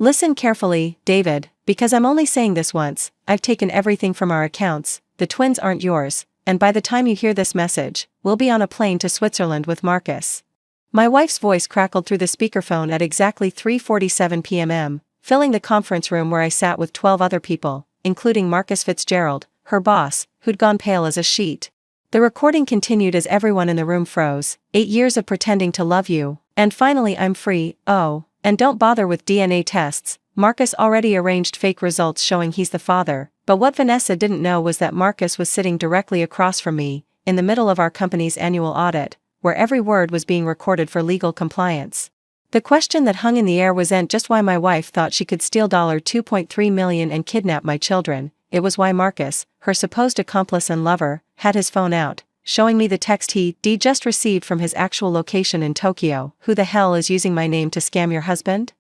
Listen carefully, David, because I'm only saying this once. I've taken everything from our accounts, the twins aren't yours, and by the time you hear this message, we'll be on a plane to Switzerland with Marcus. My wife's voice crackled through the speakerphone at exactly 3:47 p.m., filling the conference room where I sat with 12 other people, including Marcus Fitzgerald, her boss, who'd gone pale as a sheet. The recording continued as everyone in the room froze. 8 years of pretending to love you, and finally I'm free. Oh, and don't bother with DNA tests. Marcus already arranged fake results showing he's the father, but what Vanessa didn't know was that Marcus was sitting directly across from me, in the middle of our company's annual audit, where every word was being recorded for legal compliance. The question that hung in the air wasn't just why my wife thought she could steal $2.3 million and kidnap my children, it was why Marcus, her supposed accomplice and lover, had his phone out, showing me the text he just received from his actual location in Tokyo. Who the hell is using my name to scam your husband?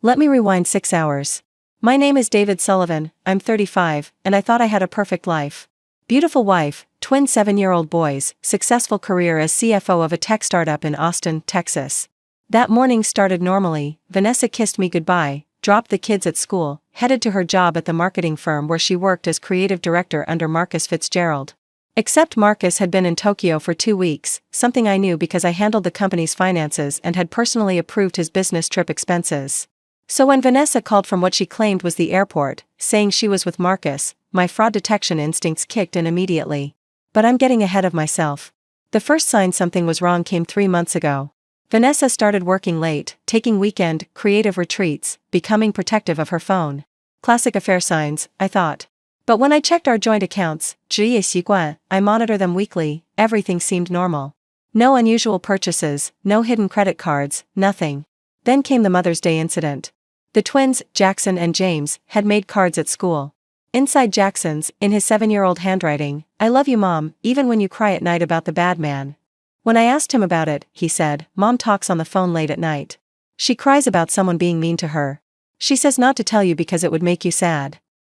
Let me rewind 6 hours. My name is David Sullivan, I'm 35, and I thought I had a perfect life. Beautiful wife, twin 7-year-old boys, successful career as CFO of a tech startup in Austin, Texas. That morning started normally. Vanessa kissed me goodbye, dropped the kids at school, headed to her job at the marketing firm where she worked as creative director under Marcus Fitzgerald. Except Marcus had been in Tokyo for 2 weeks, something I knew because I handled the company's finances and had personally approved his business trip expenses. So when Vanessa called from what she claimed was the airport, saying she was with Marcus, my fraud detection instincts kicked in immediately. But I'm getting ahead of myself. The first sign something was wrong came 3 months ago. Vanessa started working late, taking weekend, creative retreats, becoming protective of her phone. Classic affair signs, I thought. But when I checked our joint accounts, I monitor them weekly, everything seemed normal. No unusual purchases, no hidden credit cards, nothing. Then came the Mother's Day incident. The twins, Jackson and James, had made cards at school. Inside Jackson's, in his 7-year-old handwriting, "I love you mom, even when you cry at night about the bad man." When I asked him about it, he said, "Mom talks on the phone late at night. She cries about someone being mean to her. She says not to tell you because it would make you sad."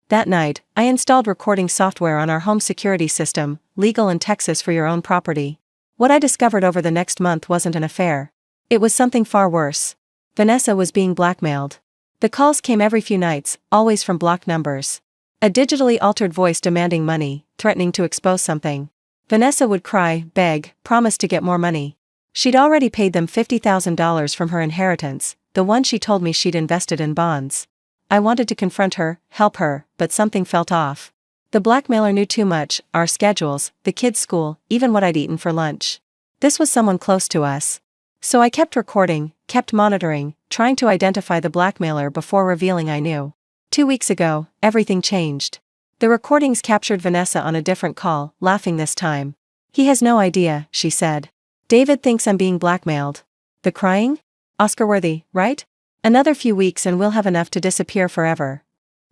That night, I installed recording software on our home security system, legal in Texas for your own property. What I discovered over the next month wasn't an affair. It was something far worse. Vanessa was being blackmailed. The calls came every few nights, always from blocked numbers. A digitally altered voice demanding money, threatening to expose something. Vanessa would cry, beg, promise to get more money. She'd already paid them $50,000 from her inheritance, the one she told me she'd invested in bonds. I wanted to confront her, help her, but something felt off. The blackmailer knew too much, our schedules, the kids' school, even what I'd eaten for lunch. This was someone close to us. So I kept recording, kept monitoring, trying to identify the blackmailer before revealing I knew. 2 weeks ago, everything changed. The recordings captured Vanessa on a different call, laughing this time. "He has no idea," she said. "David thinks I'm being blackmailed." The crying? Oscar-worthy, right? Another few weeks and we'll have enough to disappear forever.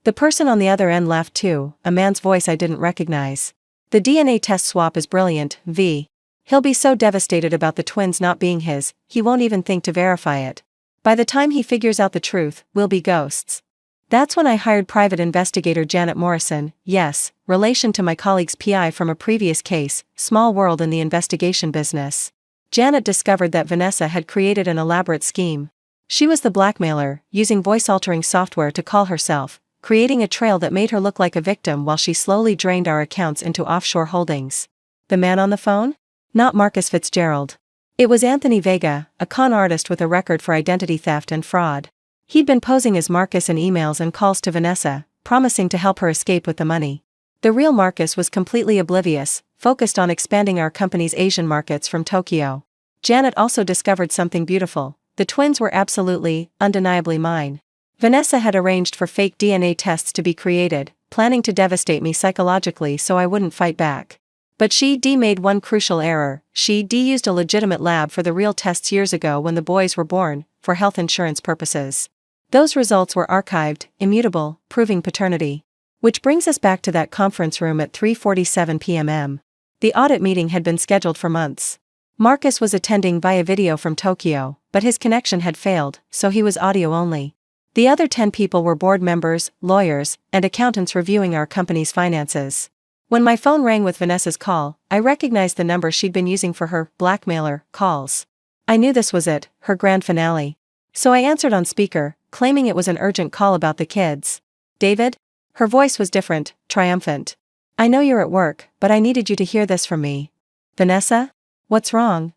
The person on the other end laughed too, a man's voice I didn't recognize. "The DNA test swap is brilliant, V. He'll be so devastated about the twins not being his, he won't even think to verify it. By the time he figures out the truth, we'll be ghosts." That's when I hired private investigator Janet Morrison, yes, relation to my colleague's PI from a previous case, small world in the investigation business. Janet discovered that Vanessa had created an elaborate scheme. She was the blackmailer, using voice-altering software to call herself, creating a trail that made her look like a victim while she slowly drained our accounts into offshore holdings. The man on the phone? Not Marcus Fitzgerald. It was Anthony Vega, a con artist with a record for identity theft and fraud. He'd been posing as Marcus in emails and calls to Vanessa, promising to help her escape with the money. The real Marcus was completely oblivious, focused on expanding our company's Asian markets from Tokyo. Janet also discovered something beautiful. The twins were absolutely, undeniably mine. Vanessa had arranged for fake DNA tests to be created, planning to devastate me psychologically so I wouldn't fight back. But she made one crucial error. She used a legitimate lab for the real tests years ago when the boys were born, for health insurance purposes. Those results were archived, immutable, proving paternity. Which brings us back to that conference room at 3:47 p.m. The audit meeting had been scheduled for months. Marcus was attending via video from Tokyo, but his connection had failed, so he was audio only. The other 10 people were board members, lawyers, and accountants reviewing our company's finances. When my phone rang with Vanessa's call, I recognized the number she'd been using for her blackmailer calls. I knew this was it, her grand finale. So I answered on speaker, claiming it was an urgent call about the kids. David? Her voice was different, triumphant. I know you're at work, but I needed you to hear this from me. Vanessa? What's wrong?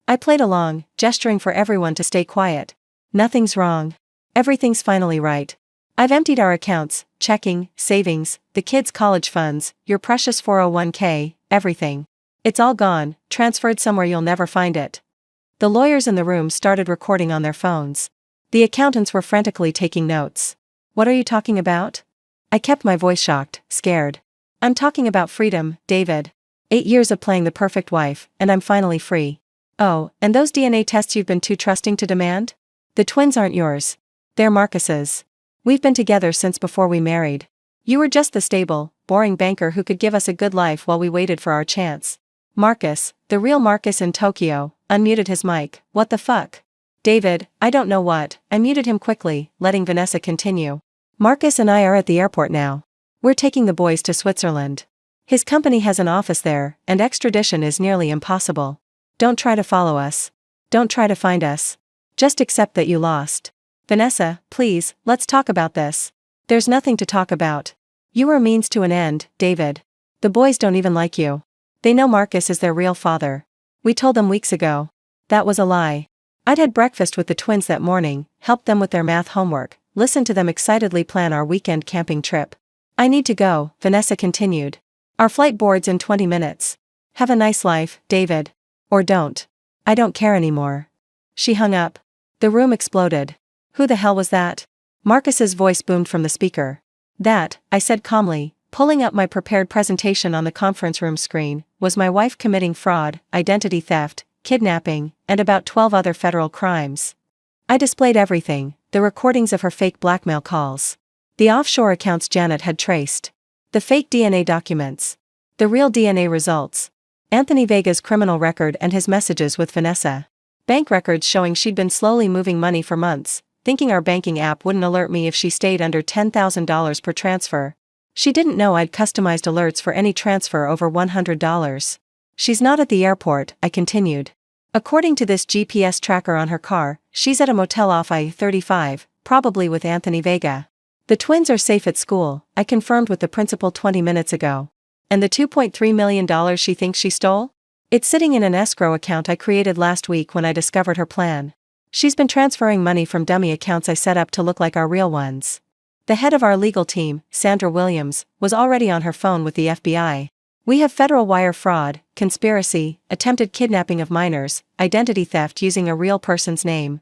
I played along, gesturing for everyone to stay quiet. Nothing's wrong. Everything's finally right. I've emptied our accounts, checking, savings, the kids' college funds, your precious 401k, everything. It's all gone, transferred somewhere you'll never find it. The lawyers in the room started recording on their phones. The accountants were frantically taking notes. What are you talking about? I kept my voice shocked, scared. I'm talking about freedom, David. 8 years of playing the perfect wife, and I'm finally free. Oh, and those DNA tests you've been too trusting to demand? The twins aren't yours. They're Marcus's. We've been together since before we married. You were just the stable, boring banker who could give us a good life while we waited for our chance. Marcus, the real Marcus in Tokyo, unmuted his mic. What the fuck? David, I don't know what. I muted him quickly, letting Vanessa continue. Marcus and I are at the airport now. We're taking the boys to Switzerland. His company has an office there, and extradition is nearly impossible. Don't try to follow us. Don't try to find us. Just accept that you lost. Vanessa, please, let's talk about this. There's nothing to talk about. You were a means to an end, David. The boys don't even like you. They know Marcus is their real father. We told them weeks ago. That was a lie. I'd had breakfast with the twins that morning, helped them with their math homework, listened to them excitedly plan our weekend camping trip. I need to go, Vanessa continued. Our flight boards in 20 minutes. Have a nice life, David. Or don't. I don't care anymore. She hung up. The room exploded. Who the hell was that? Marcus's voice boomed from the speaker. That, I said calmly, pulling up my prepared presentation on the conference room screen, was my wife committing fraud, identity theft, kidnapping, and about 12 other federal crimes. I displayed everything, the recordings of her fake blackmail calls. The offshore accounts Janet had traced. The fake DNA documents. The real DNA results. Anthony Vega's criminal record and his messages with Vanessa. Bank records showing she'd been slowly moving money for months, thinking our banking app wouldn't alert me if she stayed under $10,000 per transfer. She didn't know I'd customized alerts for any transfer over $100. She's not at the airport, I continued. According to this GPS tracker on her car, she's at a motel off I-35, probably with Anthony Vega. The twins are safe at school, I confirmed with the principal 20 minutes ago. And the $2.3 million she thinks she stole? It's sitting in an escrow account I created last week when I discovered her plan. She's been transferring money from dummy accounts I set up to look like our real ones. The head of our legal team, Sandra Williams, was already on her phone with the FBI. We have federal wire fraud, conspiracy, attempted kidnapping of minors, identity theft using a real person's name.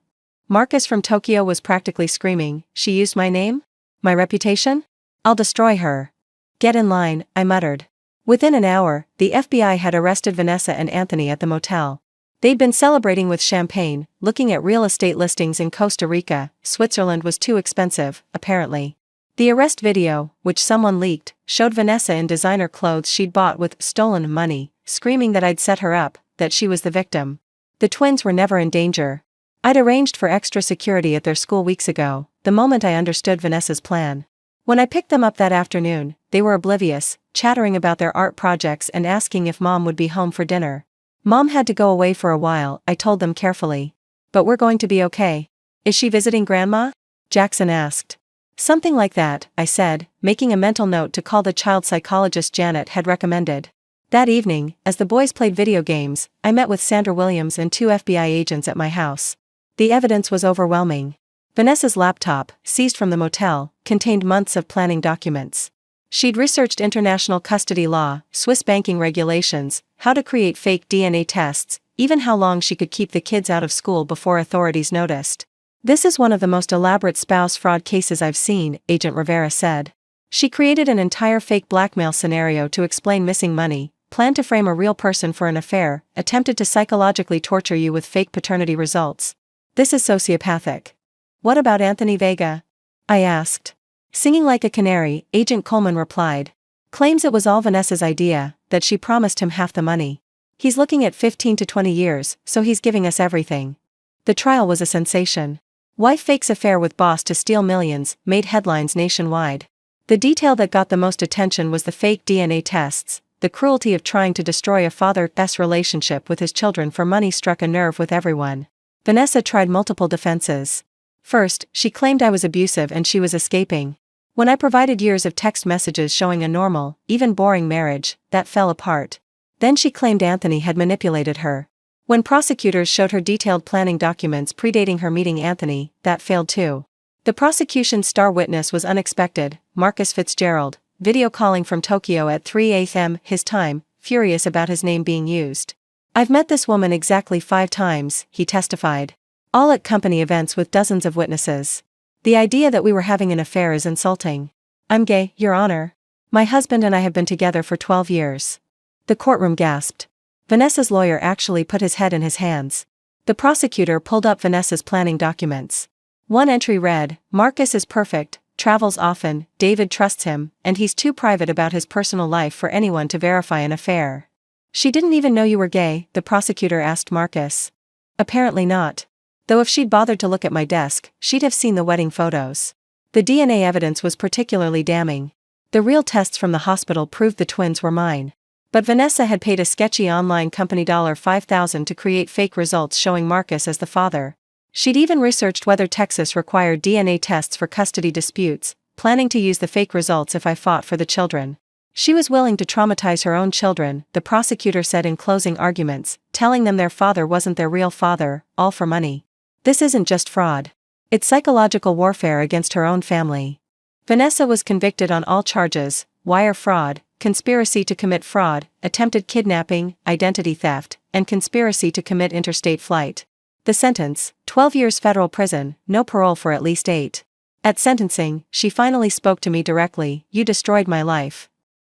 Marcus from Tokyo was practically screaming, she used my name? My reputation? I'll destroy her. Get in line, I muttered. Within an hour, the FBI had arrested Vanessa and Anthony at the motel. They'd been celebrating with champagne, looking at real estate listings in Costa Rica. Switzerland was too expensive, apparently. The arrest video, which someone leaked, showed Vanessa in designer clothes she'd bought with stolen money, screaming that I'd set her up, that she was the victim. The twins were never in danger. I'd arranged for extra security at their school weeks ago, the moment I understood Vanessa's plan. When I picked them up that afternoon, they were oblivious, chattering about their art projects and asking if Mom would be home for dinner. Mom had to go away for a while, I told them carefully. But we're going to be okay. Is she visiting Grandma? Jackson asked. Something like that, I said, making a mental note to call the child psychologist Janet had recommended. That evening, as the boys played video games, I met with Sandra Williams and 2 FBI agents at my house. The evidence was overwhelming. Vanessa's laptop, seized from the motel, contained months of planning documents. She'd researched international custody law, Swiss banking regulations, how to create fake DNA tests, even how long she could keep the kids out of school before authorities noticed. This is one of the most elaborate spouse fraud cases I've seen, Agent Rivera said. She created an entire fake blackmail scenario to explain missing money, planned to frame a real person for an affair, attempted to psychologically torture you with fake paternity results. This is sociopathic. What about Anthony Vega? I asked. Singing like a canary, Agent Coleman replied. Claims it was all Vanessa's idea, that she promised him half the money. He's looking at 15 to 20 years, so he's giving us everything. The trial was a sensation. Wife fakes affair with boss to steal millions, made headlines nationwide. The detail that got the most attention was the fake DNA tests. The cruelty of trying to destroy a father-son relationship with his children for money struck a nerve with everyone. Vanessa tried multiple defenses. First, she claimed I was abusive and she was escaping. When I provided years of text messages showing a normal, even boring marriage, that fell apart. Then she claimed Anthony had manipulated her. When prosecutors showed her detailed planning documents predating her meeting Anthony, that failed too. The prosecution's star witness was unexpected, Marcus Fitzgerald, video calling from Tokyo at 3 a.m. his time, furious about his name being used. "I've met this woman exactly 5 times, he testified. All at company events with dozens of witnesses. The idea that we were having an affair is insulting. I'm gay, Your Honor. My husband and I have been together for 12 years. The courtroom gasped. Vanessa's lawyer actually put his head in his hands. The prosecutor pulled up Vanessa's planning documents. One entry read, "Marcus is perfect, travels often, David trusts him, and he's too private about his personal life for anyone to verify an affair." "She didn't even know you were gay?" the prosecutor asked Marcus. "Apparently not. Though if she'd bothered to look at my desk, she'd have seen the wedding photos. The DNA evidence was particularly damning. The real tests from the hospital proved the twins were mine. But Vanessa had paid a sketchy online company $5,000 to create fake results showing Marcus as the father. She'd even researched whether Texas required DNA tests for custody disputes, planning to use the fake results if I fought for the children. She was willing to traumatize her own children, the prosecutor said in closing arguments, telling them their father wasn't their real father, all for money. This isn't just fraud. It's psychological warfare against her own family. Vanessa was convicted on all charges: wire fraud, conspiracy to commit fraud, attempted kidnapping, identity theft, and conspiracy to commit interstate flight. The sentence, 12 years federal prison, no parole for at least 8. At sentencing, she finally spoke to me directly. "You destroyed my life."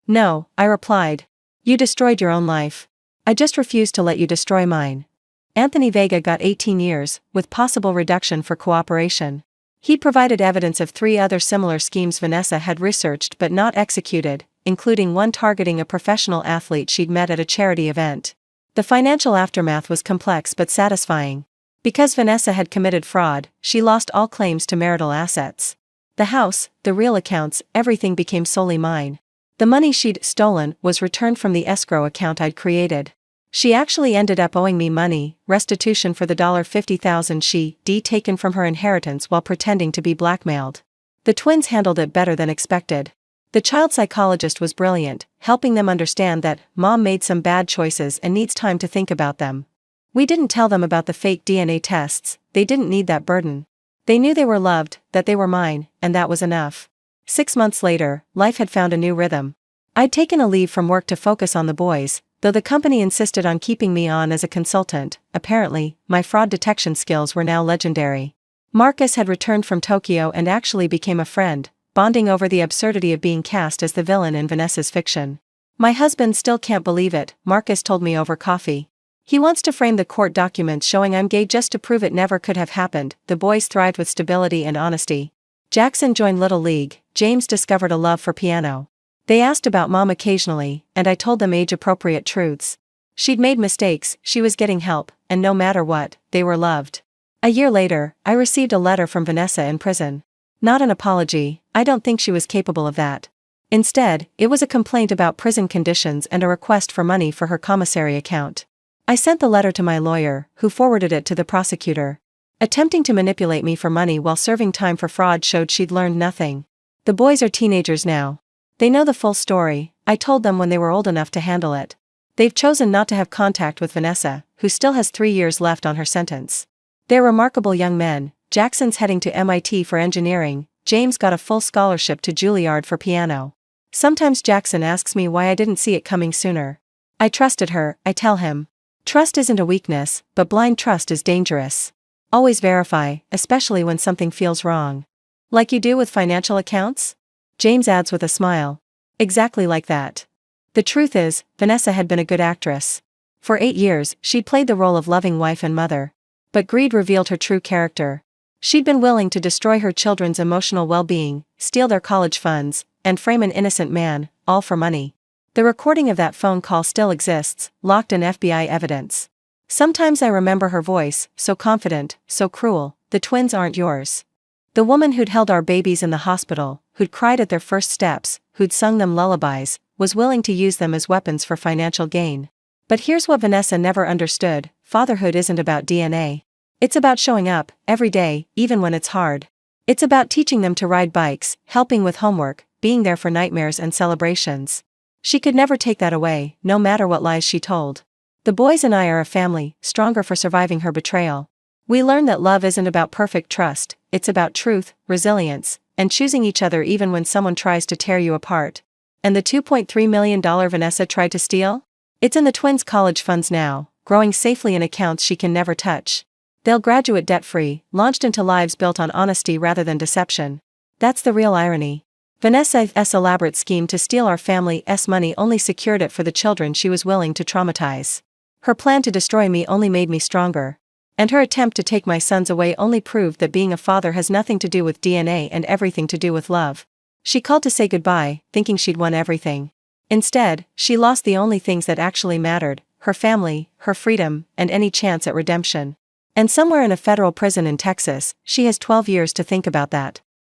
"No," I replied. "You destroyed your own life. I just refused to let you destroy mine." Anthony Vega got 18 years, with possible reduction for cooperation. He'd provided evidence of 3 other similar schemes Vanessa had researched but not executed, including one targeting a professional athlete she'd met at a charity event. The financial aftermath was complex but satisfying. Because Vanessa had committed fraud, she lost all claims to marital assets. The house, the real accounts, everything became solely mine. The money she'd stolen was returned from the escrow account I'd created. She actually ended up owing me money, restitution for the $50,000 she'd taken from her inheritance while pretending to be blackmailed. The twins handled it better than expected. The child psychologist was brilliant, helping them understand that mom made some bad choices and needs time to think about them. We didn't tell them about the fake DNA tests. They didn't need that burden. They knew they were loved, that they were mine, and that was enough. 6 months later, life had found a new rhythm. I'd taken a leave from work to focus on the boys, though the company insisted on keeping me on as a consultant. Apparently, my fraud detection skills were now legendary. Marcus had returned from Tokyo and actually became a friend, bonding over the absurdity of being cast as the villain in Vanessa's fiction. "My husband still can't believe it," Marcus told me over coffee. "He wants to frame the court documents showing I'm gay just to prove it never could have happened." The boys thrived with stability and honesty. Jackson joined Little League. James discovered a love for piano. They asked about mom occasionally, and I told them age-appropriate truths. She'd made mistakes, she was getting help, and no matter what, they were loved. A year later, I received a letter from Vanessa in prison. Not an apology, I don't think she was capable of that. Instead, it was a complaint about prison conditions and a request for money for her commissary account. I sent the letter to my lawyer, who forwarded it to the prosecutor. Attempting to manipulate me for money while serving time for fraud showed she'd learned nothing. The boys are teenagers now. They know the full story. I told them when they were old enough to handle it. They've chosen not to have contact with Vanessa, who still has 3 years left on her sentence. They're remarkable young men. Jackson's heading to MIT for engineering. James got a full scholarship to Juilliard for piano. Sometimes Jackson asks me why I didn't see it coming sooner. I trusted her, I tell him. Trust isn't a weakness, but blind trust is dangerous. Always verify, especially when something feels wrong. Like you do with financial accounts? James adds with a smile. Exactly like that. The truth is, Vanessa had been a good actress. For 8 years, she'd played the role of loving wife and mother. But greed revealed her true character. She'd been willing to destroy her children's emotional well-being, steal their college funds, and frame an innocent man, all for money. The recording of that phone call still exists, locked in FBI evidence. Sometimes I remember her voice, so confident, so cruel. "The twins aren't yours." The woman who'd held our babies in the hospital, who'd cried at their first steps, who'd sung them lullabies, was willing to use them as weapons for financial gain. But here's what Vanessa never understood: fatherhood isn't about DNA. It's about showing up, every day, even when it's hard. It's about teaching them to ride bikes, helping with homework, being there for nightmares and celebrations. She could never take that away, no matter what lies she told. The boys and I are a family, stronger for surviving her betrayal. We learn that love isn't about perfect trust, it's about truth, resilience, and choosing each other even when someone tries to tear you apart. And the $2.3 million Vanessa tried to steal? It's in the twins' college funds now, growing safely in accounts she can never touch. They'll graduate debt-free, launched into lives built on honesty rather than deception. That's the real irony. Vanessa's elaborate scheme to steal our family's money only secured it for the children she was willing to traumatize. Her plan to destroy me only made me stronger. And her attempt to take my sons away only proved that being a father has nothing to do with DNA and everything to do with love. She called to say goodbye, thinking she'd won everything. Instead, she lost the only things that actually mattered: her family, her freedom, and any chance at redemption. And somewhere in a federal prison in Texas, she has 12 years to think about that.